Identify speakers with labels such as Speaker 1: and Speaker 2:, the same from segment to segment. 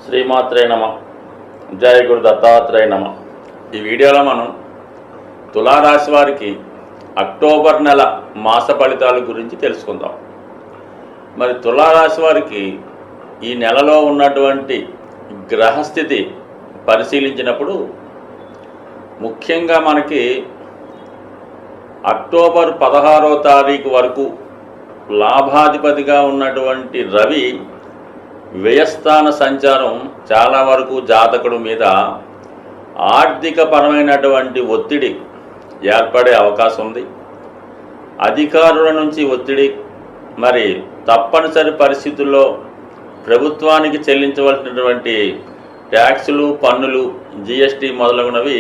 Speaker 1: శ్రీమాత్రే నమ. జయ గురు దత్తాత్రేయ నమ. ఈ వీడియోలో మనం తులారాశి వారికి అక్టోబర్ నెల మాస ఫలితాల గురించి తెలుసుకుందాం. మరి తులారాశి వారికి ఈ నెలలో ఉన్నటువంటి గ్రహస్థితి పరిశీలించినప్పుడు ముఖ్యంగా మనకి అక్టోబర్ 16వ తారీఖు వరకు లాభాధిపతిగా ఉన్నటువంటి రవి వ్యయస్థాన సంచారం చాలా వరకు జాతకుడు మీద ఆర్థిక పరమైనటువంటి ఒత్తిడి ఏర్పడే అవకాశం ఉంది. అధికారుల నుంచి ఒత్తిడి, మరి తప్పనిసరి పరిస్థితుల్లో ప్రభుత్వానికి చెల్లించవలసినటువంటి ట్యాక్సులు, పన్నులు, జిఎస్టీ మొదలగునవి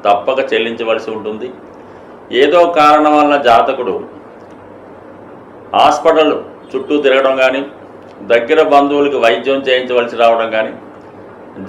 Speaker 1: తప్పక చెల్లించవలసి ఉంటుంది. ఏదో కారణం వల్ల జాతకుడు హాస్పిటల్ చుట్టూ తిరగడం కానీ, దగ్గర బంధువులకి వైద్యం చేయించవలసి రావడం కానీ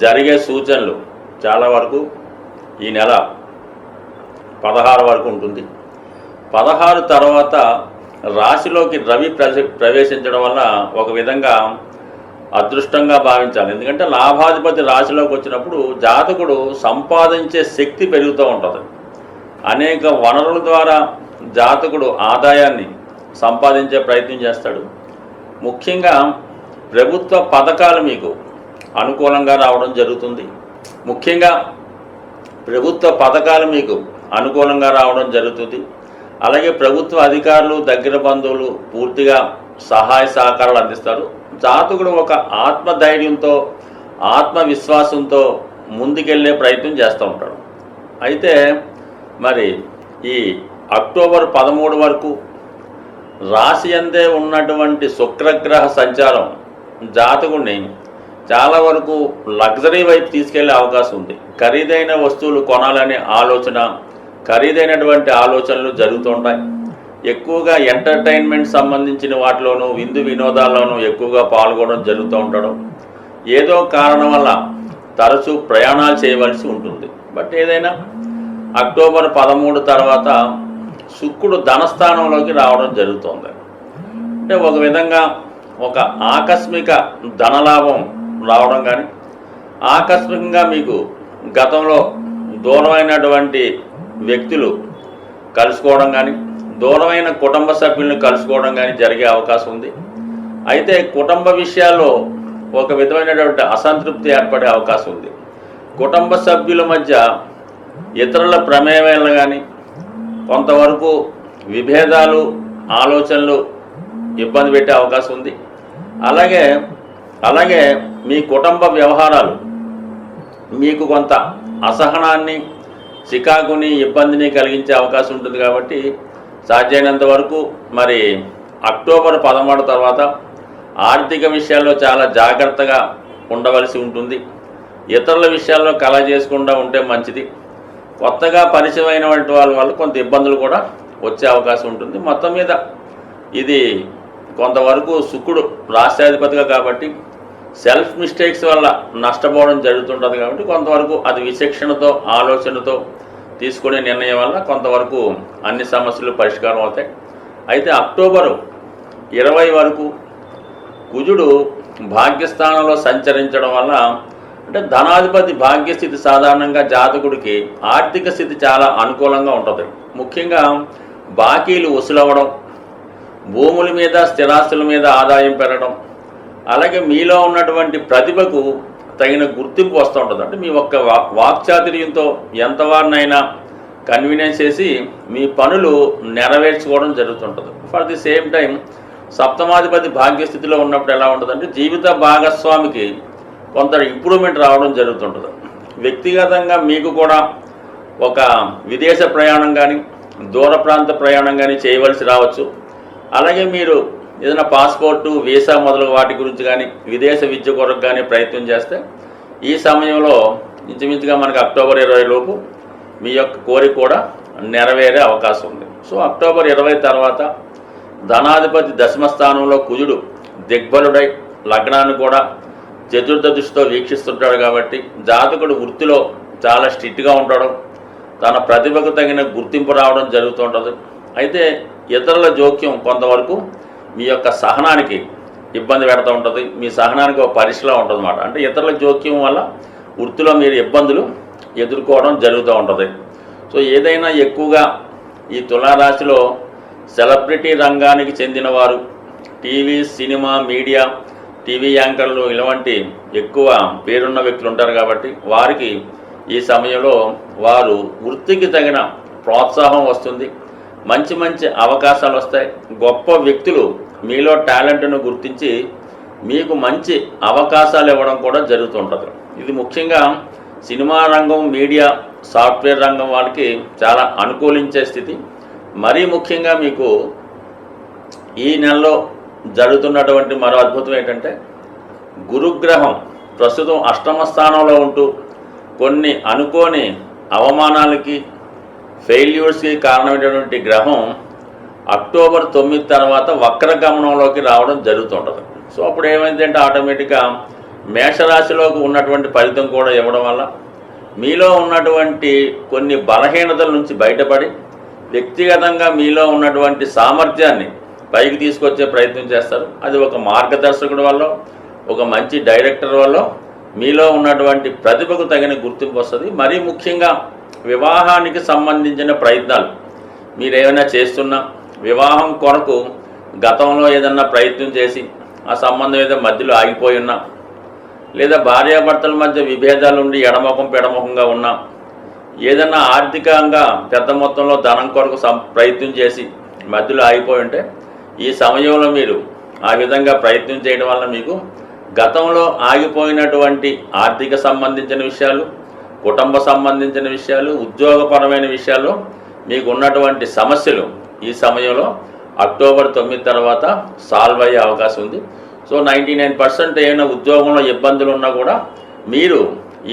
Speaker 1: జరిగే సూచనలు చాలా వరకు ఈ నెల 16 వరకు ఉంటుంది. 16 తర్వాత రాశిలోకి రవి ప్రవేశించడం వల్ల ఒక విధంగా అదృష్టంగా భావించాలి. ఎందుకంటే లాభాధిపతి రాశిలోకి వచ్చినప్పుడు జాతకుడు సంపాదించే శక్తి పెరుగుతూ ఉంటుంది. అనేక వనరుల ద్వారా జాతకుడు ఆదాయాన్ని సంపాదించే ప్రయత్నం చేస్తాడు. ముఖ్యంగా ప్రభుత్వ పథకాలు మీకు అనుకూలంగా రావడం జరుగుతుంది. అలాగే ప్రభుత్వ అధికారులు, దగ్గర బంధువులు పూర్తిగా సహాయ సహకారాలు అందిస్తారు. జాతకుడు ఒక ఆత్మధైర్యంతో, ఆత్మవిశ్వాసంతో ముందుకెళ్ళే ప్రయత్నం చేస్తూ ఉంటాడు. అయితే మరి ఈ అక్టోబర్ 13 వరకు రాశి అందే ఉన్నటువంటి శుక్రగ్రహ సంచారం జాతకుడిని చాలా వరకు లగ్జరీ వైపు తీసుకెళ్లే అవకాశం ఉంది. ఖరీదైన వస్తువులు కొనాలనే ఆలోచన, ఖరీదైనటువంటి ఆలోచనలు జరుగుతుంటాయి. ఎక్కువగా ఎంటర్టైన్మెంట్ సంబంధించిన వాటిలోనూ, విందు వినోదాల్లోనూ ఎక్కువగా పాల్గొనడం జరుగుతూ ఉంటాడు. ఏదో కారణం వల్ల తరచూ ప్రయాణాలు చేయవలసి ఉంటుంది. బట్ ఏదైనా అక్టోబర్ 13 తర్వాత శుక్రుడు ధనస్థానంలోకి రావడం జరుగుతుంది. అంటే ఒక విధంగా ఒక ఆకస్మిక ధనలాభం రావడం కానీ, ఆకస్మికంగా మీకు గతంలో దూరమైనటువంటి వ్యక్తులు కలుసుకోవడం కానీ, దూరమైన కుటుంబ సభ్యులను కలుసుకోవడం కానీ జరిగే అవకాశం ఉంది. అయితే కుటుంబ విషయాల్లో ఒక విధమైనటువంటి అసంతృప్తి ఏర్పడే అవకాశం ఉంది. కుటుంబ సభ్యుల మధ్య ఇతరుల ప్రమేయాలను కానీ, కొంతవరకు విభేదాలు, ఆలోచనలు ఇబ్బంది పెట్టే అవకాశం ఉంది. అలాగే మీ కుటుంబ వ్యవహారాలు మీకు కొంత అసహనాన్ని, చికాకుని, ఇబ్బందిని కలిగించే అవకాశం ఉంటుంది. కాబట్టి సాధ్యమైనంత వరకు మరి అక్టోబర్ 13 తర్వాత ఆర్థిక విషయాల్లో చాలా జాగ్రత్తగా ఉండవలసి ఉంటుంది. ఇతరుల విషయాల్లో కల చేసుకుండా ఉంటే మంచిది. కొత్తగా పరిచయం అయినటువంటి వాళ్ళ కొంత ఇబ్బందులు కూడా వచ్చే అవకాశం ఉంటుంది. మొత్తం మీద ఇది కొంతవరకు శుక్రుడు రాష్ట్రాధిపతిగా కాబట్టి సెల్ఫ్ మిస్టేక్స్ వల్ల నష్టపోవడం జరుగుతుంటుంది. కాబట్టి కొంతవరకు అది విచక్షణతో, ఆలోచనతో తీసుకునే నిర్ణయం వల్ల కొంతవరకు అన్ని సమస్యలు పరిష్కారం అవుతాయి. అయితే అక్టోబర్ 20 వరకు కుజుడు భాగ్యస్థానంలో సంచరించడం వల్ల, అంటే ధనాధిపతి భాగ్యస్థితి సాధారణంగా జాతకుడికి ఆర్థిక స్థితి చాలా అనుకూలంగా ఉంటుంది. ముఖ్యంగా బాకీలు వసూలవ్వడం, భూముల మీద, స్థిరాస్తుల మీద ఆదాయం పెరగడం, అలాగే మీలో ఉన్నటువంటి ప్రతిభకు తగిన గుర్తింపు వస్తూ ఉంటుంది. అంటే మీ ఒక్క వాక్చాతుర్యంతో ఎంతవారినైనా కన్వీనియన్స్ చేసి మీ పనులు నెరవేర్చుకోవడం జరుగుతుంటుంది. ఫర్ ది సేమ్ టైం సప్తమాధిపతి భాగ్యస్థితిలో ఉన్నప్పుడు ఎలా ఉంటుందంటే జీవిత భాగస్వామికి కొంత ఇంప్రూవ్మెంట్ రావడం జరుగుతుంటుంది. వ్యక్తిగతంగా మీకు కూడా ఒక విదేశ ప్రయాణం కానీ, దూర ప్రాంత ప్రయాణం కానీ చేయవలసి రావచ్చు. అలాగే మీరు ఏదైనా పాస్పోర్టు, వీసా మొదలగు వాటి గురించి కానీ, విదేశ విద్య కొరకు కానీ ప్రయత్నం చేస్తే ఈ సమయంలో ఇంచుమించుగా మనకి అక్టోబర్ 20 లోపు మీ యొక్క కోరిక కూడా నెరవేరే అవకాశం ఉంది. సో అక్టోబర్ 20 తర్వాత ధనాధిపతి దశమ స్థానంలో కుజుడు దిగ్బలుడై లగ్నాన్ని కూడా చతుర్థ దృష్టితో వీక్షిస్తుంటాడు. కాబట్టి జాతకుడు వృత్తిలో చాలా స్ట్రిక్ట్గా ఉంటాడు. తన ప్రతిభకు తగిన గుర్తింపు రావడం జరుగుతుంటుంది. అయితే ఇతరుల జోక్యం కొంతవరకు మీ యొక్క సహనానికి ఇబ్బంది పెడుతూ ఉంటుంది, మీ సహనానికి ఒక పరీక్షలా ఉంటుంది అన్నమాట. అంటే ఇతరుల జోక్యం వల్ల వృత్తిలో మీరు ఇబ్బందులు ఎదుర్కోవడం జరుగుతూ ఉంటుంది. సో ఏదైనా ఎక్కువగా ఈ తులారాశిలో సెలబ్రిటీ రంగానికి చెందిన వారు, టీవీ, సినిమా, మీడియా, టీవీ యాంకర్లు ఇలాంటి ఎక్కువ పేరున్న వ్యక్తులు ఉంటారు కాబట్టి వారికి ఈ సమయంలో వారు వృత్తికి తగిన ప్రోత్సాహం వస్తుంది, మంచి మంచి అవకాశాలు వస్తాయి. గొప్ప వ్యక్తులు మీలో టాలెంట్ను గుర్తించి మీకు మంచి అవకాశాలు ఇవ్వడం కూడా జరుగుతుంటుంది. ఇది ముఖ్యంగా సినిమా రంగం, మీడియా, సాఫ్ట్వేర్ రంగం వాళ్ళకి చాలా అనుకూలించే స్థితి. మరీ ముఖ్యంగా మీకు ఈ నెలలో జరుగుతున్నటువంటి మరో అద్భుతం ఏంటంటే గురుగ్రహం ప్రస్తుతం అష్టమ స్థానంలో ఉంటూ కొన్ని అనుకోని అవమానాలకి, ఫెయిల్యూర్స్కి కారణమైనటువంటి గ్రహం అక్టోబర్ 9 తర్వాత వక్రగమనంలోకి రావడం జరుగుతుంటుంది. సో అప్పుడు ఏమైందంటే ఆటోమేటిక్గా మేషరాశిలోకి ఉన్నటువంటి ఫలితం కూడా ఇవ్వడం వల్ల మీలో ఉన్నటువంటి కొన్ని బలహీనతల నుంచి బయటపడి వ్యక్తిగతంగా మీలో ఉన్నటువంటి సామర్థ్యాన్ని పైకి తీసుకొచ్చే ప్రయత్నం చేస్తారు. అది ఒక మార్గదర్శకుడి వల్ల, ఒక మంచి డైరెక్టర్ వల్ల మీలో ఉన్నటువంటి ప్రతిభకు తగిన గుర్తింపు వస్తుంది. మరీ ముఖ్యంగా వివాహానికి సంబంధించిన ప్రయత్నాలు మీరు ఏమైనా చేస్తున్నా, వివాహం కొరకు గతంలో ఏదన్నా ప్రయత్నం చేసి ఆ సంబంధం ఏదో మధ్యలో ఆగిపోయి ఉన్నా, లేదా భార్యాభర్తల మధ్య విభేదాలు ఉండి ఎడముఖం పెడముఖంగా ఉన్నా, ఏదన్నా ఆర్థికంగా పెద్ద మొత్తంలో ధనం కొరకు ప్రయత్నం చేసి మధ్యలో ఆగిపోయి ఉంటే ఈ సమయంలో మీరు ఆ విధంగా ప్రయత్నం చేయడం వల్ల మీకు గతంలో ఆగిపోయినటువంటి ఆర్థిక సంబంధించిన విషయాలు, కుటుంబ సంబంధించిన విషయాలు, ఉద్యోగపరమైన విషయాల్లో మీకు ఉన్నటువంటి సమస్యలు ఈ సమయంలో అక్టోబర్ 9 తర్వాత సాల్వ్ అయ్యే అవకాశం ఉంది. సో 99% ఏమైనా ఉద్యోగంలో ఇబ్బందులు ఉన్నా కూడా మీరు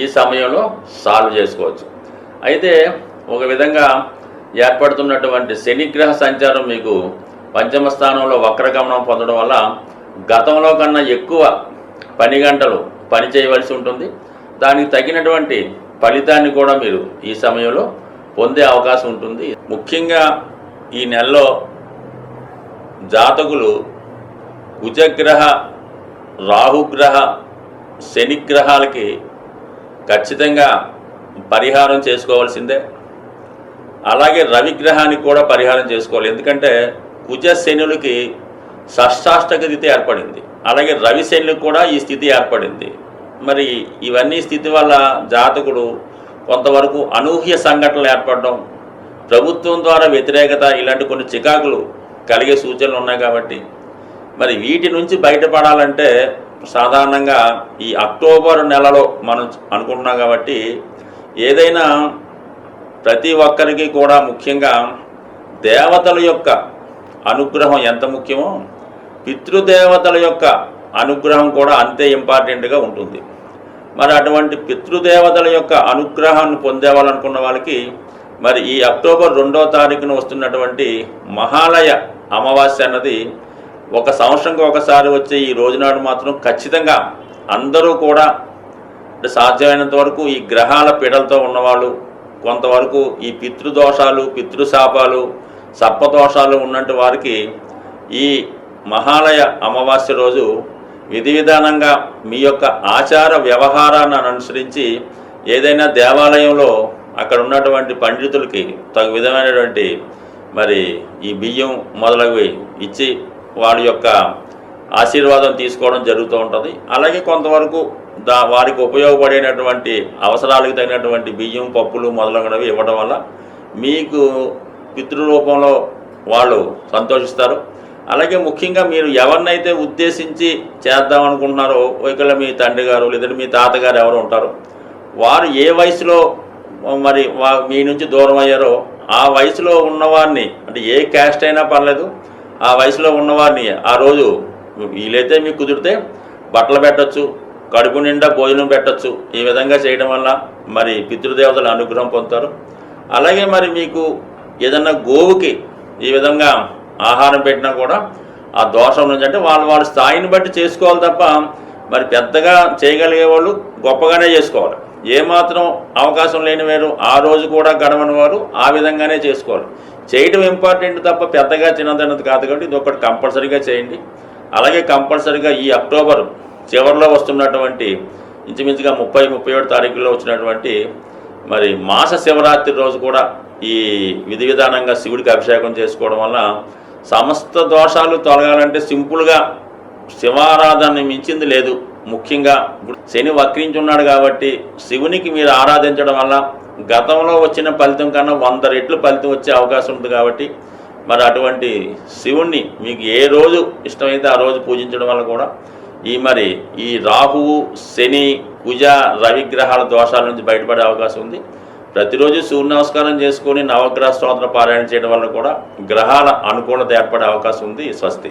Speaker 1: ఈ సమయంలో సాల్వ్ చేసుకోవచ్చు. అయితే ఒక విధంగా ఏర్పడుతున్నటువంటి శనిగ్రహ సంచారం మీకు పంచమ స్థానంలో వక్రగమనం పొందడం వల్ల గతంలో కన్నా ఎక్కువ పని గంటలు పని చేయవలసి ఉంటుంది. దానికి తగినటువంటి ఫలితాన్ని కూడా మీరు ఈ సమయంలో పొందే అవకాశం ఉంటుంది. ముఖ్యంగా ఈ నెలలో జాతకులు కుజగ్రహ, రాహుగ్రహ, శనిగ్రహాలకి ఖచ్చితంగా పరిహారం చేసుకోవాల్సిందే. అలాగే రవిగ్రహానికి కూడా పరిహారం చేసుకోవాలి. ఎందుకంటే కుజ శనులకి షష్టాష్టక స్థితి ఏర్పడింది, అలాగే రవి శనులకు కూడా ఈ స్థితి ఏర్పడింది. మరి ఇవన్నీ స్థితి వల్ల జాతకుడు కొంతవరకు అనూహ్య సంఘటనలు ఏర్పడడం, ప్రభుత్వం ద్వారా వ్యతిరేకత, ఇలాంటి కొన్ని చికాకులు కలిగే సూచనలు ఉన్నాయి. కాబట్టి మరి వీటి నుంచి బయటపడాలంటే సాధారణంగా ఈ అక్టోబర్ నెలలో మనం అనుకుంటున్నాం. కాబట్టి ఏదైనా ప్రతి ఒక్కరికి కూడా ముఖ్యంగా దేవతల యొక్క అనుగ్రహం ఎంత ముఖ్యమో పితృదేవతల యొక్క అనుగ్రహం కూడా అంతే ఇంపార్టెంట్గా ఉంటుంది. మరి అటువంటి పితృదేవతల యొక్క అనుగ్రహాన్ని పొందేవాలనుకున్న వాళ్ళకి మరి ఈ అక్టోబర్ 2వ తారీఖున వస్తున్నటువంటి మహాలయ అమావాస్య అన్నది ఒక సంవత్సరంకి ఒకసారి వచ్చే ఈ రోజునాడు మాత్రం ఖచ్చితంగా అందరూ కూడా సాధ్యమైనంత వరకు ఈ గ్రహాల పీడలతో ఉన్నవాళ్ళు, కొంతవరకు ఈ పితృదోషాలు, పితృశాపాలు, సర్పదోషాలు ఉన్నట్టు వారికి ఈ మహాలయ అమావాస్య రోజు విధి విధానంగా మీ యొక్క ఆచార వ్యవహారాన్ని అనుసరించి ఏదైనా దేవాలయంలో అక్కడ ఉన్నటువంటి పండితులకి తగు విధమైనటువంటి మరి ఈ బియ్యం మొదలవి ఇచ్చి వాళ్ళ యొక్క ఆశీర్వాదం తీసుకోవడం జరుగుతూ ఉంటుంది. అలాగే కొంతవరకు వారికి ఉపయోగపడేటటువంటి అవసరాలకు తగినటువంటి బియ్యం, పప్పులు మొదలగునవి ఇవ్వడం వల్ల మీకు పితృరూపంలో వాళ్ళు సంతోషిస్తారు. అలాగే ముఖ్యంగా మీరు ఎవరినైతే ఉద్దేశించి చేద్దాం అనుకుంటున్నారో, ఒకవేళ మీ తండ్రి గారు లేదంటే మీ తాతగారు ఎవరు ఉంటారో వారు ఏ వయసులో మరి మీ నుంచి దూరం అయ్యారో ఆ వయసులో ఉన్నవారిని, అంటే ఏ క్యాస్ట్ అయినా పర్లేదు, ఆ వయసులో ఉన్నవారిని ఆ రోజు వీలైతే మీకు కుదిరితే బట్టలు పెట్టచ్చు, కడుపు నిండా భోజనం పెట్టచ్చు. ఈ విధంగా చేయడం వల్ల మరి పితృదేవతల అనుగ్రహం పొందుతారు. అలాగే మరి మీకు ఏదన్నా గోవుకి ఈ విధంగా ఆహారం పెట్టినా కూడా ఆ దోషం నుంచి, అంటే వాళ్ళ స్థాయిని బట్టి చేసుకోవాలి తప్ప మరి పెద్దగా చేయగలిగే వాళ్ళు గొప్పగానే చేసుకోవాలి. ఏమాత్రం అవకాశం లేని వారు ఆ రోజు కూడా గడవని వారు ఆ విధంగానే చేసుకోవాలి. చేయడం ఇంపార్టెంట్ తప్ప పెద్దగా చిన్నదన్నది కాదు. కాబట్టి ఇది ఒకటి కంపల్సరీగా చేయండి. అలాగే కంపల్సరీగా ఈ అక్టోబర్ చివరిలో వస్తున్నటువంటి ఇంచుమించుగా 30-31 తారీఖుల్లో వచ్చినటువంటి మరి మాస శివరాత్రి రోజు కూడా ఈ విధి విధానంగా శివుడికి అభిషేకం చేసుకోవడం వల్ల సమస్త దోషాలు తొలగాలంటే సింపుల్గా శివారాధన మించింది లేదు. ముఖ్యంగా శని వక్రించున్నాడు కాబట్టి శివునికి మీరు ఆరాధించడం వల్ల గతంలో వచ్చిన ఫలితం కన్నా 100 రెట్లు ఫలితం వచ్చే అవకాశం ఉంది. కాబట్టి మరి అటువంటి శివుణ్ణి మీకు ఏ రోజు ఇష్టమైతే ఆ రోజు పూజించడం వల్ల కూడా ఈ రాహువు, శని, కుజ, రవిగ్రహాల దోషాల నుంచి బయటపడే అవకాశం ఉంది. ప్రతిరోజు సూర్య నమస్కారం చేసుకొని నవగ్రహ స్తోత్ర పారాయణ చేయడం వల్ల కూడా గ్రహాల అనుకూలత ఏర్పడే అవకాశం ఉంది. స్వస్తి.